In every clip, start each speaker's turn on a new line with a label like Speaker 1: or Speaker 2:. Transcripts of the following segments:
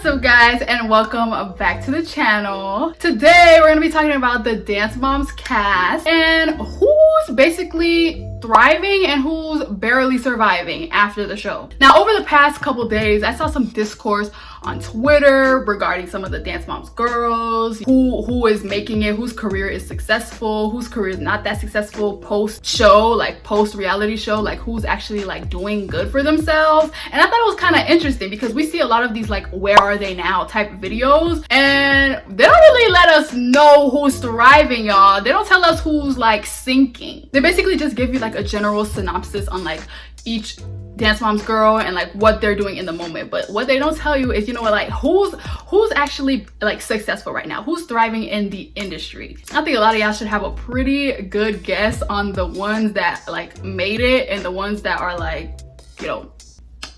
Speaker 1: What's up guys, and welcome back to the channel. Today we're gonna be talking about the Dance Moms cast and who's basically thriving and who's barely surviving after the show. Now, over the past couple days, I saw some discourse on Twitter regarding some of the Dance Moms girls, who is making it, whose career is successful, whose career is not that successful post show, like post reality show, like who's actually like doing good for themselves. And I thought it was kind of interesting because we see a lot of these like where are they now type videos, and they don't really let us know who's thriving, y'all. They don't tell us who's like sinking. They basically just give you like a general synopsis on like each Dance Moms girl and like what they're doing in the moment. But what they don't tell you is, you know, like who's actually like successful right now, who's thriving in the industry. I think a lot of y'all should have a pretty good guess on the ones that like made it and the ones that are like, you know,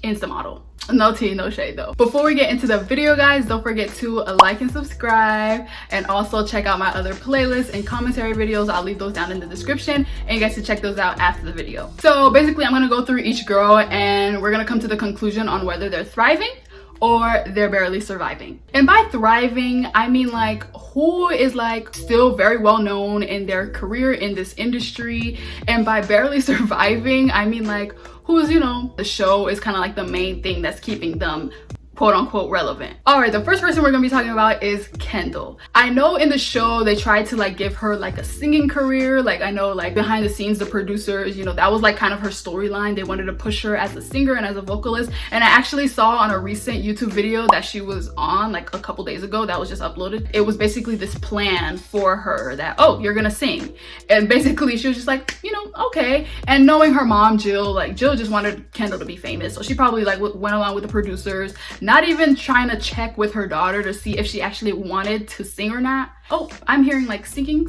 Speaker 1: Insta model. No tea, no shade though. Before we get into the video, guys, don't forget to like and subscribe, and also check out my other playlists and commentary videos. I'll leave those down in the description, and you guys can check those out after the video. So basically, I'm gonna go through each girl and we're gonna come to the conclusion on whether they're thriving or they're barely surviving. And by thriving, I mean like who is like still very well known in their career in this industry. And by barely surviving, I mean like who's, you know, the show is kind of like the main thing that's keeping them quote unquote relevant. All right, the first person we're gonna be talking about is Kendall. I know in the show they tried to like give her like a singing career. Like I know like behind the scenes, the producers, you know, that was like kind of her storyline. They wanted to push her as a singer and as a vocalist. And I actually saw on a recent YouTube video that she was on like a couple days ago that was just uploaded. It was basically this plan for her that, oh, you're gonna sing. And basically she was just like, you know, okay. And knowing her mom, Jill, like Jill just wanted Kendall to be famous. So she probably like went along with the producers, not even trying to check with her daughter to see if she actually wanted to sing or not. Oh, I'm hearing like singer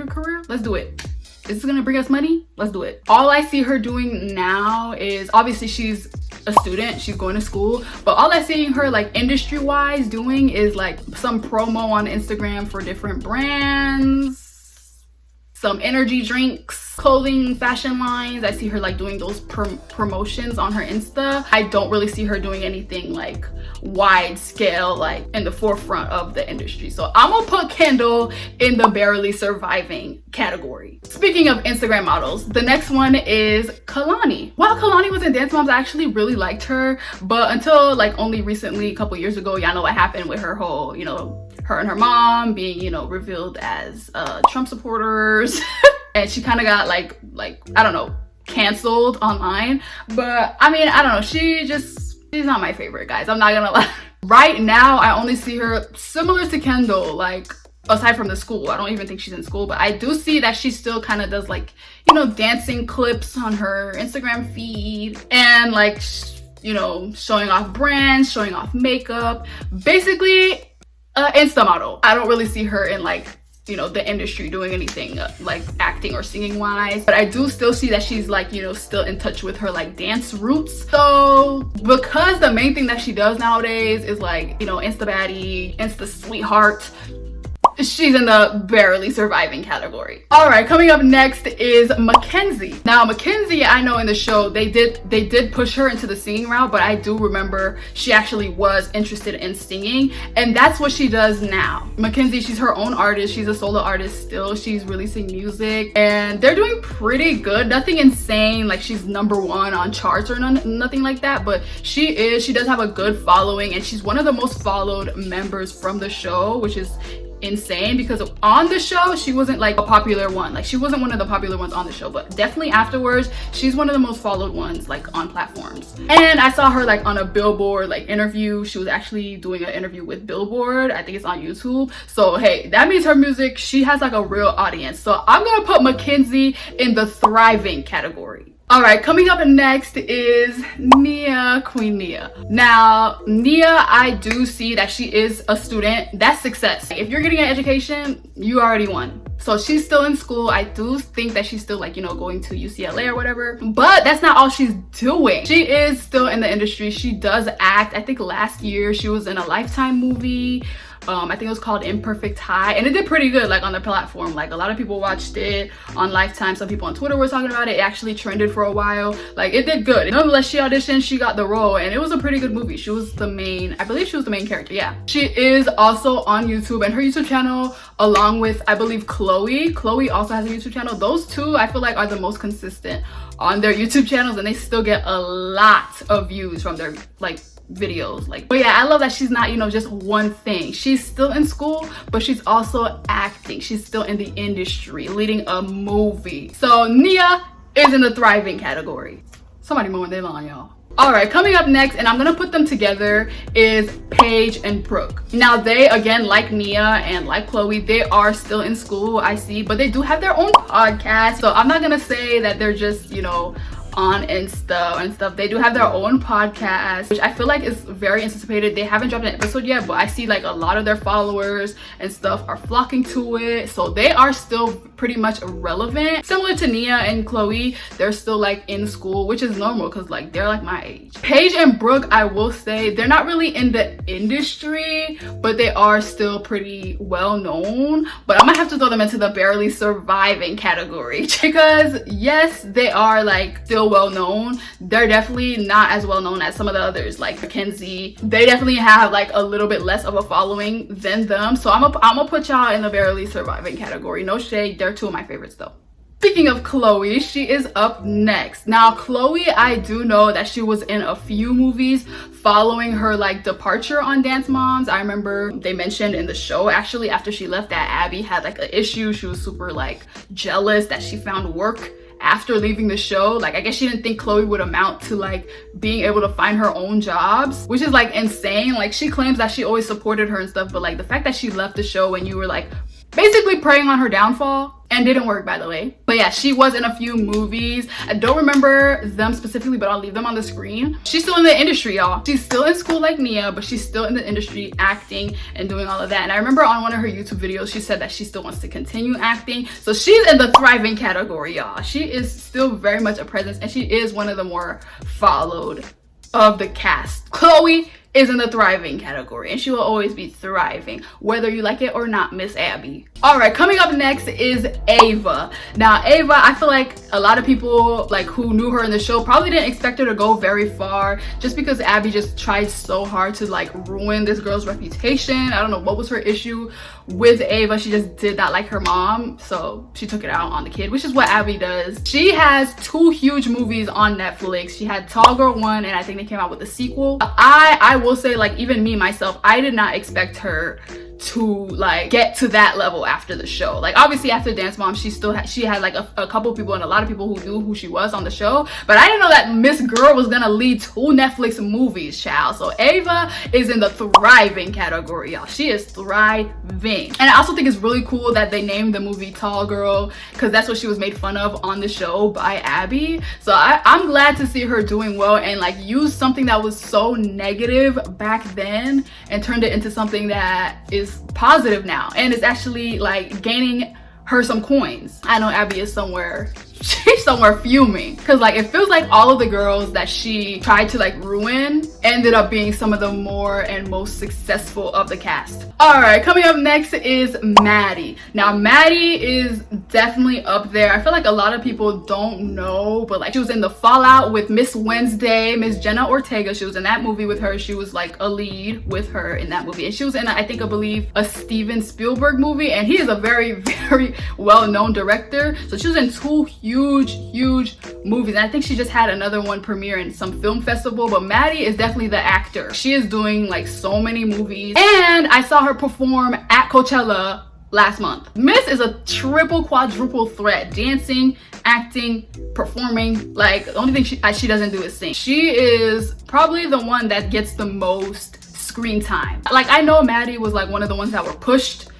Speaker 1: career. Let's do it. Is this gonna bring us money? Let's do it. All I see her doing now is, obviously she's a student, she's going to school, but all I see her like industry wise doing is like some promo on Instagram for different brands, some energy drinks, clothing, fashion lines. I see her like doing those promotions on her Insta. I don't really see her doing anything like wide scale, like in the forefront of the industry. So I'm gonna put Kendall in the barely surviving category. Speaking of Instagram models, the next one is Kalani. While Kalani was in Dance Moms, I actually really liked her, but until like only recently, a couple years ago, y'all know what happened with her whole, you know, her and her mom being, you know, revealed as Trump supporters. And she kind of got like I don't know, canceled online. But I mean, I don't know, she's not my favorite, guys, I'm not gonna lie. Right now I only see her similar to Kendall, like aside from the school. I don't even think she's in school, but I do see that she still kind of does like, you know, dancing clips on her Instagram feed and like, you know, showing off brands, showing off makeup, basically Insta model. I don't really see her in like, you know, the industry doing anything like acting or singing wise, but I do still see that she's like, you know, still in touch with her like dance roots. So because the main thing that she does nowadays is like, you know, Insta baddie, Insta sweetheart, she's in the barely surviving category. All right, coming up next is Mackenzie. Now Mackenzie, I know in the show they did push her into the singing route, but I do remember she actually was interested in singing, and that's what she does now. Mackenzie, she's her own artist, she's a solo artist still, she's releasing music and they're doing pretty good. Nothing insane like she's #1 on charts or nothing like that, but she does have a good following, and she's one of the most followed members from the show, which is insane because on the show she wasn't like a popular one, like she wasn't one of the popular ones on the show, but definitely afterwards she's one of the most followed ones like on platforms. And I saw her like on a Billboard like interview. She was actually doing an interview with Billboard, I think it's on YouTube. So hey, that means her music, she has like a real audience. So I'm gonna put Mackenzie in the thriving category. All right, coming up next is Nia, Queen Nia. Now, Nia, I do see that she is a student. That's success. If you're getting an education, you already won. So she's still in school. I do think that she's still like, you know, going to UCLA or whatever, but that's not all she's doing. She is still in the industry. She does act. I think last year she was in a Lifetime movie. I think it was called Imperfect High, and it did pretty good like on the platform. Like a lot of people watched it on Lifetime. Some people on Twitter were talking about it. It actually trended for a while. Like it did good. Nonetheless, she auditioned, she got the role, and it was a pretty good movie. She was the main, I believe she was the main character. Yeah, she is also on YouTube, and her YouTube channel, along with I believe Chloe also has a YouTube channel. Those two I feel like are the most consistent on their YouTube channels, and they still get a lot of views from their like videos. Like, but yeah, I love that she's not, you know, just one thing. She's still in school, but she's also acting. She's still in the industry, leading a movie. So Nia is in the thriving category. Somebody mowing their lawn, y'all. All right, coming up next, and I'm gonna put them together, is Paige and Brooke. Now they, again, like Nia and like Chloe, they are still in school, I see, but they do have their own podcast. So I'm not gonna say that they're just, you know, on Insta and stuff. They do have their own podcast, which I feel like is very anticipated. They haven't dropped an episode yet, but I see like a lot of their followers and stuff are flocking to it. So they are still pretty much relevant. Similar to Nia and Chloe, they're still like in school, which is normal because like they're like my age. Paige and Brooke, I will say, they're not really in the industry, but they are still pretty well known. But I'm gonna have to throw them into the barely surviving category because yes, they are like still well known. They're definitely not as well known as some of the others like Mackenzie. They definitely have like a little bit less of a following than them. So I'm gonna put y'all in the barely surviving category. No shade, they're two of my favorites though. Speaking of Chloe, she is up next. Now Chloe, I do know that she was in a few movies following her like departure on Dance Moms. I remember they mentioned in the show actually after she left that Abby had like an issue. She was super like jealous that she found work after leaving the show. Like I guess she didn't think Chloe would amount to like being able to find her own jobs, which is like insane. Like she claims that she always supported her and stuff, but like the fact that she left the show when you were like basically preying on her downfall, and didn't work by the way. But yeah, she was in a few movies. I don't remember them specifically, but I'll leave them on the screen. She's still in the industry, y'all. She's still in school like Nia, but she's still in the industry acting and doing all of that. And I remember on one of her YouTube videos, she said that she still wants to continue acting. So she's in the thriving category, y'all. She is still very much a presence, and she is one of the more followed of the cast. Chloe is in the thriving category, and she will always be thriving whether you like it or not, Miss Abby. All right, coming up next is Ava. Now Ava, I feel like a lot of people like who knew her in the show probably didn't expect her to go very far, just because Abby just tried so hard to like ruin this girl's reputation. I don't know what was her issue with Ava. She just did not like her mom, so she took it out on the kid, which is what Abby does. She has two huge movies on Netflix. She had Tall Girl 1, and I think they came out with a sequel. I will say, like, even me myself, I did not expect her to like get to that level after the show. Like obviously after Dance Mom, she had like a couple people and a lot of people who knew who she was on the show, but I didn't know that Miss Girl was gonna lead two Netflix movies, child. So Ava is in the thriving category, y'all. She is thriving. And I also think it's really cool that they named the movie Tall Girl, because that's what she was made fun of on the show by Abby. So I'm glad to see her doing well and like use something that was so negative back then and turned it into something that is positive now, and it's actually like gaining her some coins. I know Abby is she's somewhere fuming, because like it feels like all of the girls that she tried to like ruin ended up being some of the more and most successful of the cast. All right, coming up next is Maddie. Now Maddie is definitely up there. I feel like a lot of people don't know, but like she was in the Fallout with Miss Wednesday, Miss Jenna Ortega. She was in that movie with her. She was like a lead with her in that movie, and she was in I believe a Steven Spielberg movie, and he is a very, very well-known director. So she was in two huge movies, and I think she just had another one premiere in some film festival. But Maddie is definitely the actor. She is doing like so many movies, and I saw her perform at Coachella last month. Miss is a quadruple threat: dancing, acting, performing. Like the only thing she doesn't do is sing. She is probably the one that gets the most screen time. Like I know Maddie was like one of the ones that were pushed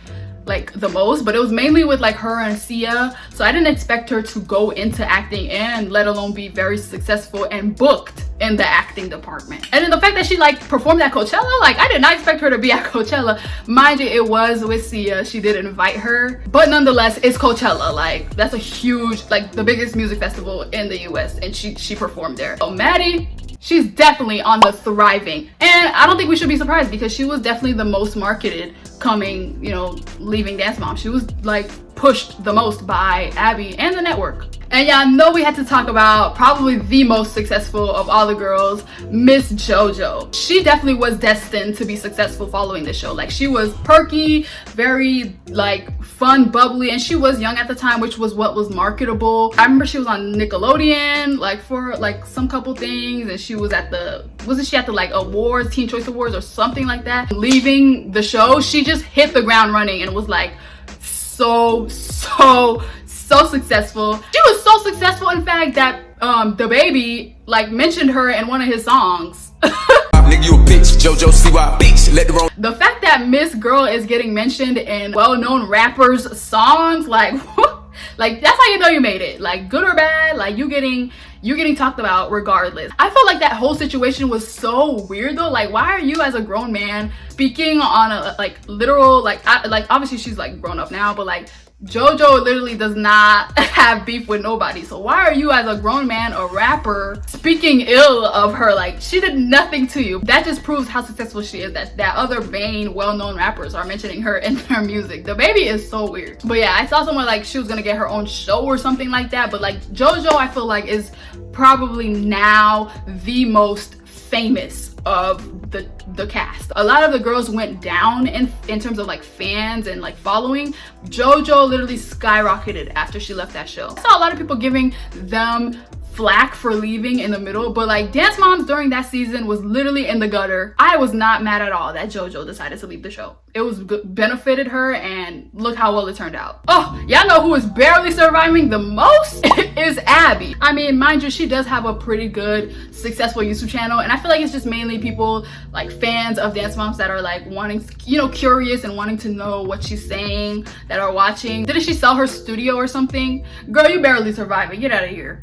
Speaker 1: like the most, but it was mainly with like her and Sia. So I didn't expect her to go into acting, and let alone be very successful and booked in the acting department. And then the fact that she like performed at Coachella, like I did not expect her to be at Coachella. Mind you, it was with Sia. She did invite her, but nonetheless, it's Coachella. Like that's a huge, like the biggest music festival in the US, and she performed there. So Maddie, she's definitely on the thriving. And I don't think we should be surprised because she was definitely the most marketed coming, you know, leaving Dance Mom. She was like pushed the most by Abby and the network. And yeah, I know we had to talk about probably the most successful of all the girls, Miss JoJo. She definitely was destined to be successful following the show. Like, she was perky, very like fun, bubbly, and she was young at the time, which was what was marketable. I remember she was on Nickelodeon like for like some couple things, and she was at the, wasn't she at the like awards, Teen Choice Awards or something like that? Leaving the show, she just hit the ground running and was like so successful. She was so successful, in fact, that the baby like mentioned her in one of his songs.
Speaker 2: Nigga, you a bitch, JoJo, see why bitch, let the wrong.
Speaker 1: The fact that Miss Girl is getting mentioned in well-known rappers' songs, like like that's how you know you made it. Like, good or bad, like you're getting talked about regardless. I felt like that whole situation was so weird though. Like, why are you as a grown man speaking on a like literal like obviously she's like grown up now, but like JoJo literally does not have beef with nobody. So why are you as a grown man, a rapper, speaking ill of her? Like, she did nothing to you. That just proves how successful she is, that other main well-known rappers are mentioning her in their music. The baby is so weird. But yeah, I saw someone like she was gonna get her own show or something like that. But like JoJo, I feel like is probably now the most famous of the cast. A lot of the girls went down in terms of like fans and like following. JoJo literally skyrocketed after she left that show. I saw a lot of people giving them flack for leaving in the middle, but like Dance Moms during that season was literally in the gutter. I was not mad at all that JoJo decided to leave the show. It was benefited her, and look how well it turned out. Oh, y'all know who is barely surviving the most? Is Abby. I mean, mind you, she does have a pretty good successful YouTube channel, and I feel like it's just mainly people like fans of Dance Moms that are like wanting, you know, curious and wanting to know what she's saying, that are watching. Didn't she sell her studio or something? Girl, you barely surviving. Get out of here.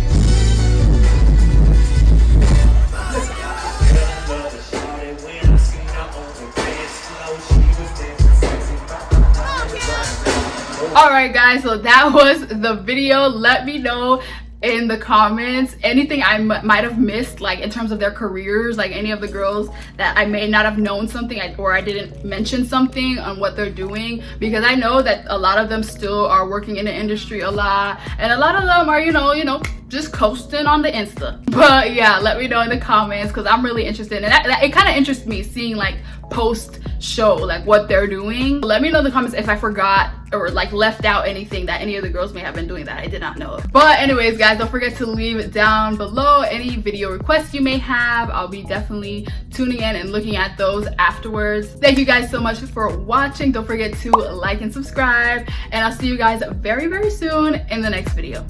Speaker 1: Alright guys, so that was the video. Let me know in the comments anything I might have missed, like in terms of their careers, like any of the girls that I may not have known something or I didn't mention something on what they're doing, because I know that a lot of them still are working in the industry a lot, and a lot of them are, you know, just coasting on the Insta. But yeah, let me know in the comments because I'm really interested, and it kind of interests me seeing like post show like what they're doing. Let me know in the comments if I forgot or like left out anything that any of the girls may have been doing that I did not know of. But anyways guys, don't forget to leave down below any video requests you may have. I'll be definitely tuning in and looking at those afterwards. Thank you guys so much for watching. Don't forget to like and subscribe, and I'll see you guys very soon in the next video.